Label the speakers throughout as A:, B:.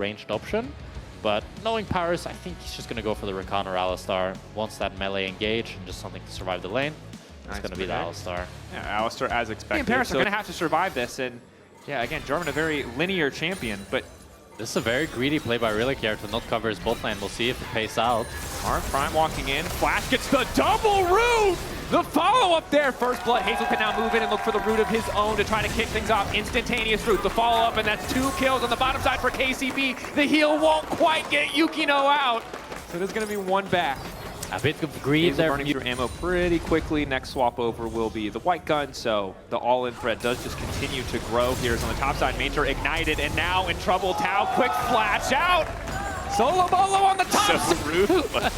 A: ranged option. But knowing Paris, I think he's just going to go for the Rakan or Alistar. Wants that melee engage and just something to survive the lane. It's going to be the Alistar.
B: Yeah, Alistar as expected.
C: And Paris are going to have to survive this. And yeah, again, Jarvan a very linear champion, but
A: this is a very greedy play by LEC here to not cover his bot lane. We'll see if it pays out.
C: Prime walking in. Flash gets the double root! The follow-up there. First blood. Hazel can now move in and look for the root of his own to try to kick things off. Instantaneous root. The follow-up, and that's 2 kills on the bottom side for KCB. The heal won't quite get Yukino out. So there's going to be 1 back.
A: A bit of greed
C: Hazel
A: there.
C: burning through ammo pretty quickly. Next swap over will be the white gun, so the all-in threat does just continue to grow. Here's on the top side. Mater ignited, and now in trouble. Tao, quick flash out! Solo Bolo on the top!
B: So ruthless.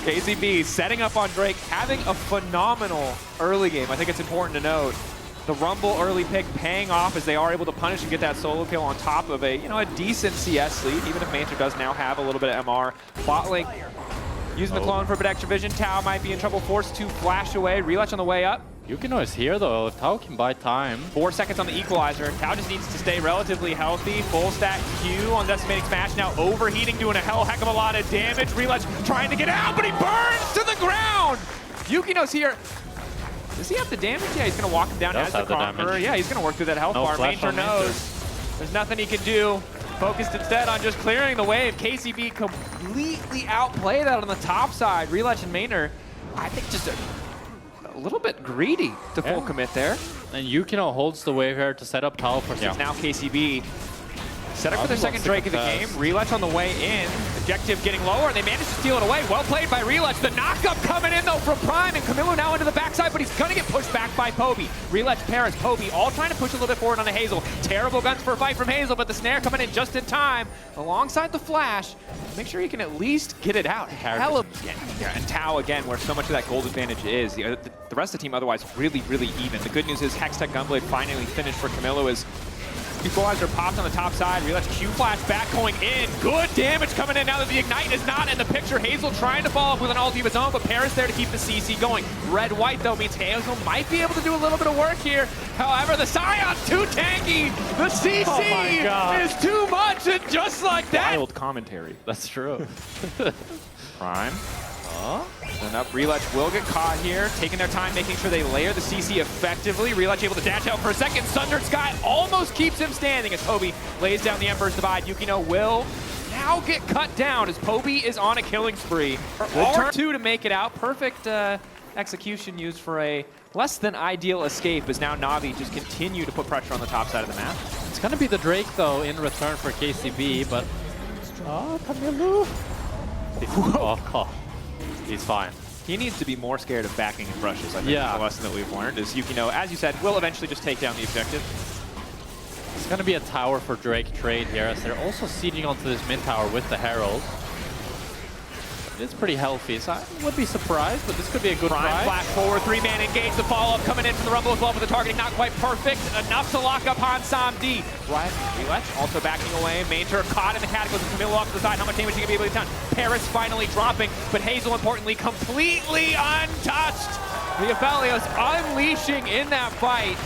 C: KCB setting up on Drake, having a phenomenal early game. I think it's important to note the Rumble early pick paying off as they are able to punish and get that solo kill on top of a decent CS lead, even if Mater does now have a little bit of MR. Bot lane using the clone for a bit extra vision. Tao might be in trouble, forced to flash away. Relutch on the way up.
A: Yukino is here though, if Tao can buy time.
C: 4 seconds on the equalizer. Tao just needs to stay relatively healthy. Full stack Q on Decimating Smash, now overheating, doing a heck of a lot of damage. Relutch trying to get out, but he burns to the ground! Yukino's here. Does he have the damage? Yeah, he's gonna walk him down as the Conqueror. Yeah, he's gonna work through that health bar. Mater knows there's nothing he can do. Focused instead on just clearing the wave. KCB completely outplay that on the top side. Relutch and Mater, I think just a little bit greedy to full commit there.
A: And Yukino holds the wave here to set up Tao for
C: Now KCB set up for their second Drake of the game. Relutch on the way in. Objective getting lower, and they managed to steal it away. Well played by Relutch. The knockup coming in though from Prime, and Camilo now into the backside, but he's gonna get pushed back by Poby. Relutch, Paris, Poby, all trying to push a little bit forward on the Hazel. Terrible guns for a fight from Hazel, but the snare coming in just in time alongside the flash. Make sure you can at least get it out. And Tao again, where so much of that gold advantage is. The rest of the team otherwise really even. The good news is Hextech Gunblade finally finished for Camilo as equalizer popped on the top side. Relutch Q flash back going in. Good damage coming in now that the Ignite is not in the picture. Hazel trying to follow up with an ulti of his own, but Paris there to keep the CC going. Red-white though means Hazel might be able to do a little bit of work here. However, the Scion's too tanky. The CC is too much, and just like that.
B: Wild commentary.
A: That's true.
C: Prime. And up, Relutch will get caught here, taking their time, making sure they layer the CC effectively. Relutch able to dash out for a second. Sundered Sky almost keeps him standing as Poby lays down the Emperor's Divide. Yukino will now get cut down as Poby is on a killing spree. R2 to make it out. Perfect execution used for a less than ideal escape as now NAVI just continue to put pressure on the top side of the map.
A: It's going to be the Drake though in return for KCB, but Camilo. He's fine.
C: He needs to be more scared of backing and brushes, I think. The lesson that we've learned is Yukino, as you said, will eventually just take down the objective.
A: It's going to be a tower for Drake trade here, as they're also sieging onto this mid tower with the Herald. It's pretty healthy, so I would be surprised, but this could be a good try.
C: Flash forward, 3-man engage. The follow-up coming in from the Rumble as well, but the targeting not quite perfect. Enough to lock up Hansam D. Relutch also backing away. Mater caught in the Cataclysm. Camilo off to the side. How much damage he can be able to town? Paris finally dropping, but Hazel, importantly, completely untouched. The Aphelios unleashing in that fight.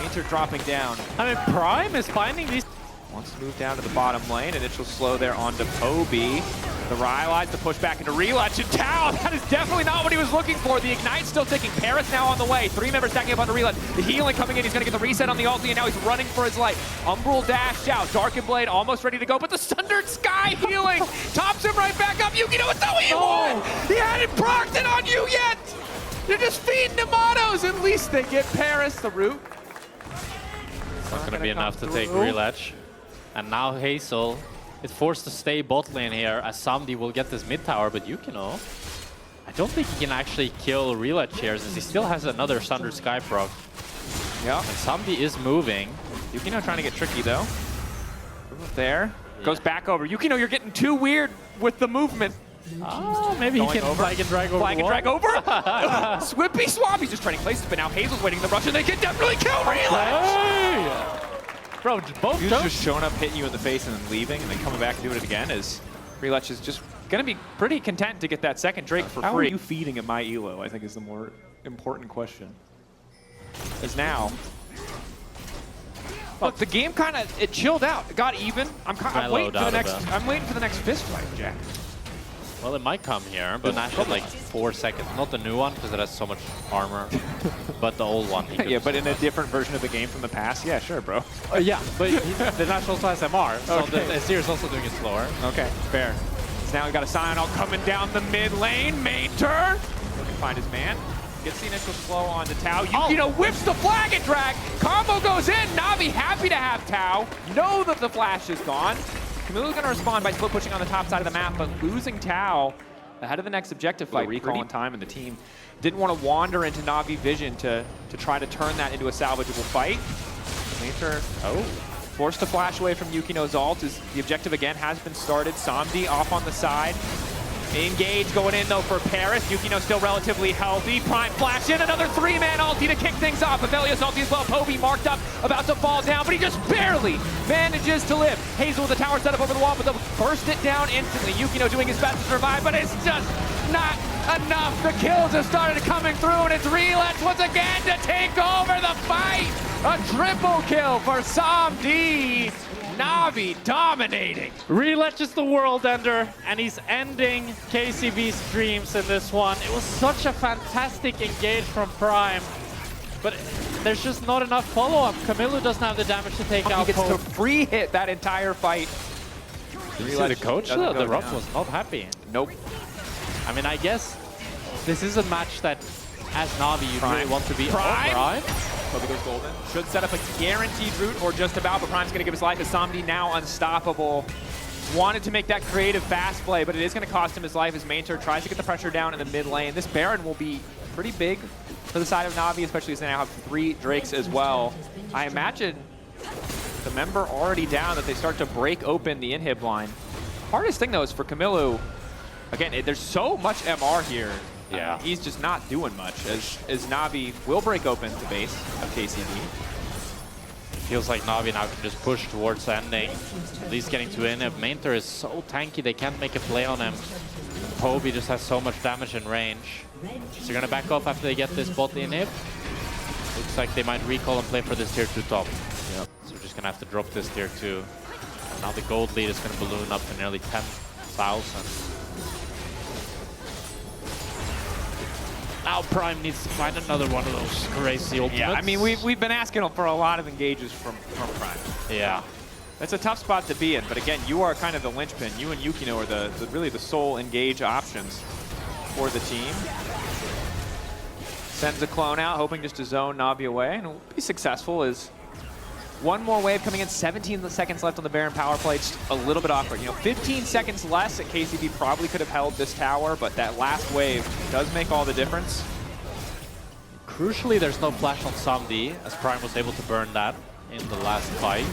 C: Mater dropping down.
A: I mean, Prime is finding these.
C: Wants to move down to the bottom lane. Initial slow there onto Poby. The Rylai's to push back into Relutch, and Tao, that is definitely not what he was looking for. The Ignite's still ticking. Paris now on the way. 3 members stacking up onto Relutch. The healing coming in. He's going to get the reset on the ulti, and now he's running for his life. Umbral dashed out. Darkened Blade almost ready to go, but the Sundered Sky healing tops him right back up. Yukino with the E1! He hadn't procced it on you yet! They're just feeding him autos. At least they get Paris the root.
A: It's not going to be enough to take Relutch. And now Hazel is forced to stay bot lane here, as Samdi will get this mid tower, but Yukino, I don't think he can actually kill Relutch here, since he still has another Sundered Sky proc.
C: Yeah.
A: And Samdi is moving.
C: Yukino trying to get tricky though. There. Goes back over. Yukino, you're getting too weird with the movement.
A: Oh, maybe he can flag and drag over.
C: Flag and drag over? Swippy swap. He's just trading places, but now Hazel's waiting in the rush, and they can definitely kill Relutch!
A: Hey! Bro, both
C: He's just showing up, hitting you in the face, and then leaving, and then coming back and doing it again. As Relutch is just going to be pretty content to get that second Drake for free.
B: How are you feeding at my elo, I think is the more important question.
C: Is now Look, the game kind of it chilled out. It got even. I'm waiting for the next. I'm waiting for the next fist fight, Jack.
A: Well, it might come here, but Nash had like 4 seconds. Not the new one, because it has so much armor, but the old one.
B: Yeah, but in a different version of the game from the past. Yeah, sure, bro.
A: Yeah, but the Nash also has MR, so
B: Okay.
A: the Vincere is also doing it slower.
B: Okay, fair.
C: So now we got a Sion all coming down the mid lane. Main turn. Looking to find his man. Gets the initial slow onto Tao. Yukino whips the flag and drag. Combo goes in. Navi happy to have Tao. Know that the flash is gone. Camilu's going to respond by split pushing on the top side of the map, but losing Tao ahead of the next objective fight.
B: Recall in time, and the team didn't want to wander into Navi vision to try to turn that into a salvageable fight. Vincere, forced to flash away from Yukino's ult as the objective again has been started. Samdi off on the side. Engage going in though for Paris. Yukino still relatively healthy. Prime flash in, another 3-man ulti to kick things off. Avelia's ulti as well. Poby marked up, about to fall down, but he just barely manages to live. Hazel with the tower set up over the wall, but they'll burst it down instantly. Yukino doing his best to survive, but it's just not enough. The kills have started coming through, and it's Relets once again to take over the fight. A triple kill for Samdi. Navi dominating.
A: Relech is the world ender, and he's ending KCB's dreams in this one. It was such a fantastic engage from Prime, but there's just not enough follow-up. Kamilu doesn't have the damage to take out
C: He gets
A: Pope.
C: to free hit that entire fight.
A: Did you see the coach? The Ruff was not happy.
C: Nope.
A: I mean, I guess this is a match that, as Navi, you really want to be
C: Prime.
A: Prime.
C: Poby goes golden. Should set up a guaranteed route, or just about, but Prime's going to give his life as Samdi now unstoppable. Wanted to make that creative fast play, but it is going to cost him his life as Vincere tries to get the pressure down in the mid lane. This Baron will be pretty big for the side of Navi, especially as they now have 3 Drakes as well. I imagine the member already down that they start to break open the inhib line. Hardest thing though is for Kamilu. Again, there's so much MR here.
A: Yeah.
C: He's just not doing much as Navi will break open the base of KCB.
A: Feels like Navi now can just push towards ending. At least getting to Inhib. Mainter is so tanky, they can't make a play on him. Poby just has so much damage in range. So they're gonna back off after they get this bot Inhib. Looks like they might recall and play for this tier 2 top. Yep. So we're just gonna have to drop this tier 2. Now the gold lead is gonna balloon up to nearly 10,000. Now Prime needs to find another one of those crazy ultimates.
C: Yeah, I mean, we've been asking for a lot of engages from Prime.
A: Yeah.
C: That's a tough spot to be in, but again, you are kind of the linchpin. You and Yukino are really the sole engage options for the team. Sends a clone out, hoping just to zone Navi away, and will be successful as one more wave coming in, 17 seconds left on the Baron power play, just a little bit awkward. You know, 15 seconds less at KCB probably could have held this tower, but that last wave does make all the difference.
A: Crucially, there's no flash on Samdi, as Prime was able to burn that in the last fight.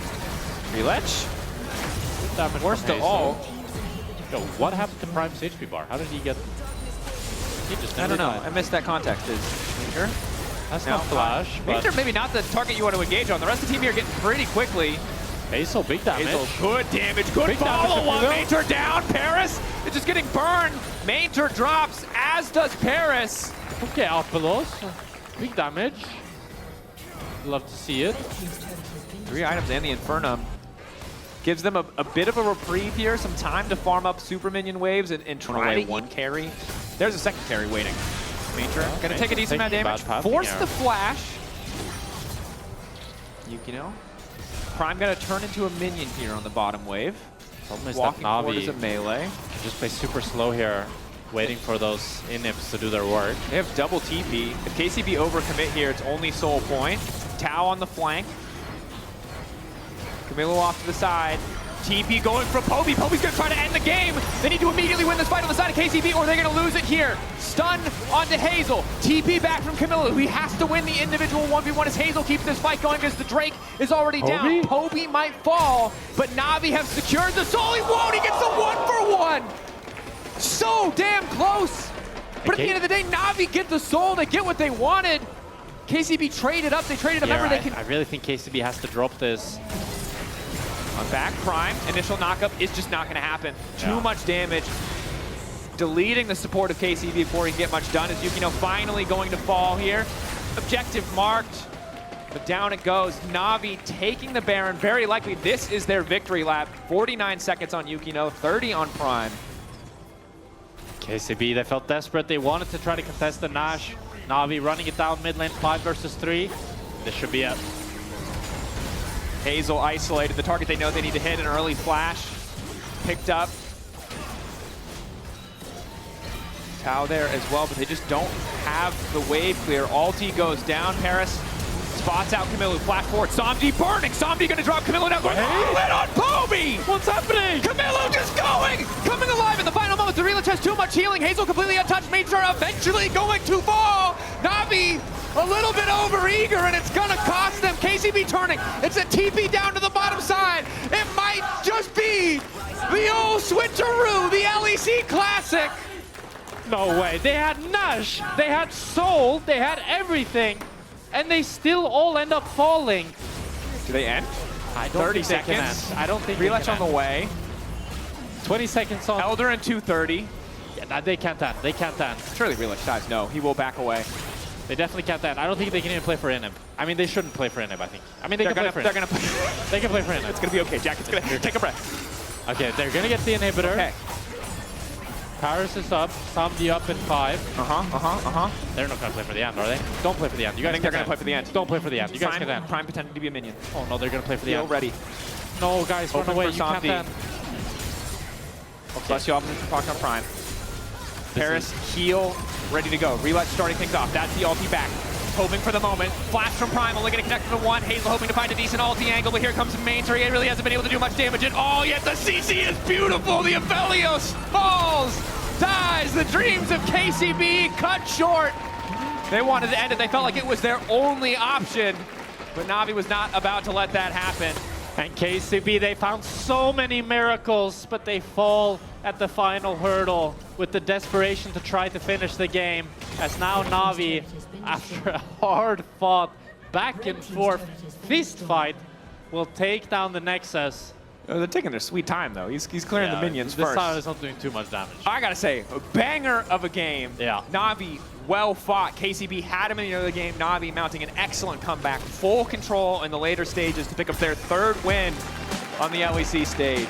C: Relech,
A: Damage
C: worst
A: from
C: of all.
A: Yo, what happened to Prime's HP bar? How did he get... He just
C: I
A: never
C: don't know.
A: died.
C: I missed that context. Is Vincere?
A: That's
C: No,
A: not flash, but
C: Vincere maybe not the target you want to engage on. The rest of the team here getting pretty quickly.
A: Hazel, big damage.
C: Hazel, good damage, good
A: Big damage
C: follow-up.
A: to
C: Vincere down, Paris is just getting burned. Vincere drops, as does Paris.
A: Okay, Alpelos. Big damage. Love to see it.
C: 3 items and the Infernum. Gives them a bit of a reprieve here, some time to farm up super minion waves and try to one carry. There's a second carry waiting. Vincere gonna take a decent amount of damage. Force the flash. Yukino. Prime gonna turn into a minion here on the bottom wave.
A: Problem is that
C: Walking forward
A: Navi
C: is a melee.
A: can just play super slow here, waiting for those inhibs to do their work.
C: They have double TP. If KCB overcommit here, it's only soul point. Tao on the flank. Camilo off to the side. TP going for Poby. Poby's going to try to end the game. They need to immediately win this fight on the side of KCB or they're going to lose it here. Stun onto Hazel. TP back from Camilo. He has to win the individual 1v1 as Hazel keeps this fight going because the Drake is already down. Poby might fall, but Navi have secured the soul. He won't. He gets the 1-for-1. So damn close. But at the end of the day, Navi get the soul. They get what they wanted. KCB traded up. They traded up.
A: Yeah,
C: They can
A: I really think KCB has to drop this.
C: on back Prime. Initial knockup is just not going to happen.
A: Yeah.
C: Too much damage. Deleting the support of KCB before he can get much done. As Yukino finally going to fall here. Objective marked.
B: But down it goes. Navi taking the Baron. Very likely this is their victory lap. 49 seconds on Yukino, 30 on Prime.
A: KCB, they felt desperate. They wanted to try to contest the Nash. Navi running it down mid lane, 5 versus 3. This should be it.
B: Hazel isolated the target they know they need to hit. An early flash. Picked up. Tau there as well, but they just don't have the wave clear. Ulti goes down. Paris spots out Kamilu. Flash forward. Somdi burning. Somdi gonna drop Kamilu now. Going all in on Poby!
A: What's happening?
B: Kamilu just going! Coming alive in the final moment. The Relich has too much healing. Hazel completely untouched. Major eventually going to fall. Navi a little bit over-eager, and it's gonna cost them. KCB turning. It's a TP down to the bottom side. It might just be the old switcheroo, the LEC Classic.
A: No way. They had Nash, they had Soul, they had everything, and they still all end up falling.
B: Do they end?
A: I don't
B: 30
A: think they can
B: seconds.
A: end. I don't think
B: Relich on the way.
A: 20 seconds on.
B: Elder in 230.
A: Yeah, they can't end. They can't end.
B: Surely Relich dies. No, he will back away.
A: They definitely can't end. I don't think they can even play for Inhib. I mean, they shouldn't play for Inhib, I think. I mean, they can play for Inhib.
B: They're gonna play.
A: They can play for Inhib.
B: It's gonna be okay, Jack. It's gonna take a breath.
A: Okay, they're gonna get the inhibitor.
B: Okay.
A: Paris is up. Somdi up in 5. They're not gonna play for the end, are they? Don't play for the end. You guys
B: I think they're gonna play for the end.
A: Don't play for the end. You guys can end.
B: Prime pretending to be a minion.
A: Oh no, they're gonna play for the
B: Feel
A: end.
B: ready.
A: No, guys, run
B: Open
A: away.
B: for
A: You can't
B: Somdi.
A: end.
B: Plus you opposite park on Prime. Paris, heal, ready to go. Relich starting things off. That's the ulti back. Hoping for the moment. Flash from Prime, only getting connected to 1. Hazel hoping to find a decent ulti angle, but here comes Vincere. He really hasn't been able to do much damage at all yet. The CC is beautiful. The Aphelios falls, dies. The dreams of KCB cut short. They wanted to end it. They felt like it was their only option, but Navi was not about to let that happen.
A: And KCB, they found so many miracles, but they fall at the final hurdle with the desperation to try to finish the game. As now Navi, after a hard-fought, back-and-forth fist fight, will take down the Nexus.
B: They're taking their sweet time, though. He's clearing the minions
A: this
B: first.
A: This time is not doing too much damage.
B: I gotta say, a banger of a game.
A: Yeah.
B: Navi, well fought. KCB had him in the end of the game. Navi mounting an excellent comeback. Full control in the later stages to pick up their 3rd win on the LEC stage.